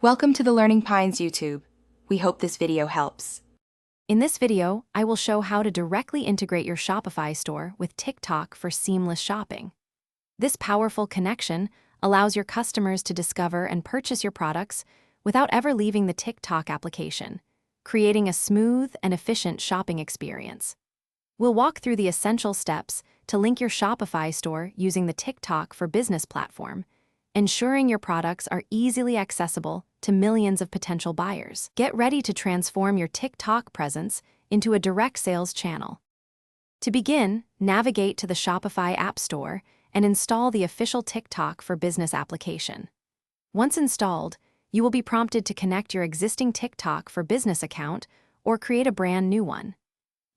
Welcome to the Learning Pines YouTube. We hope this video helps. In this video, I will show how to directly integrate your Shopify store with TikTok for seamless shopping. This powerful connection allows your customers to discover and purchase your products without ever leaving the TikTok application, creating a smooth and efficient shopping experience. We'll walk through the essential steps to link your Shopify store using the TikTok for Business platform, ensuring your products are easily accessible to millions of potential buyers. Get ready to transform your TikTok presence into a direct sales channel. To begin, navigate to the Shopify App Store and install the official TikTok for Business application. Once installed, you will be prompted to connect your existing TikTok for Business account or create a brand new one.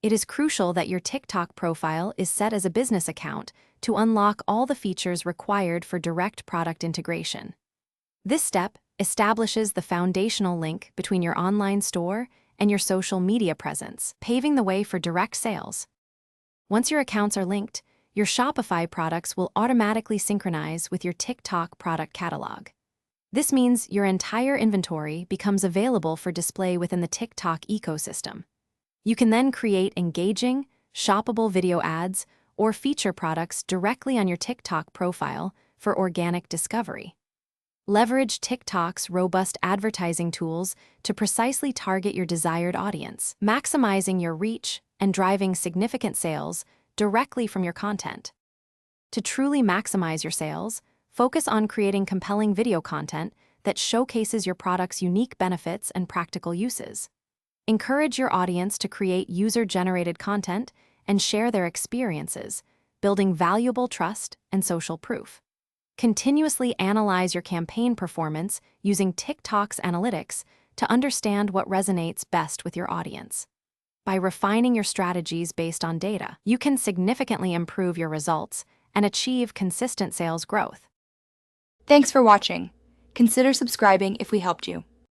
It is crucial that your TikTok profile is set as a business account to unlock all the features required for direct product integration. This step establishes the foundational link between your online store and your social media presence, paving the way for direct sales. Once your accounts are linked, your Shopify products will automatically synchronize with your TikTok product catalog. This means your entire inventory becomes available for display within the TikTok ecosystem. You can then create engaging, shoppable video ads or feature products directly on your TikTok profile for organic discovery. Leverage TikTok's robust advertising tools to precisely target your desired audience, maximizing your reach and driving significant sales directly from your content. To truly maximize your sales, focus on creating compelling video content that showcases your product's unique benefits and practical uses. Encourage your audience to create user-generated content and share their experiences, building valuable trust and social proof. Continuously analyze your campaign performance using TikTok's analytics to understand what resonates best with your audience. By refining your strategies based on data, you can significantly improve your results and achieve consistent sales growth. Thanks for watching. Consider subscribing if we helped you.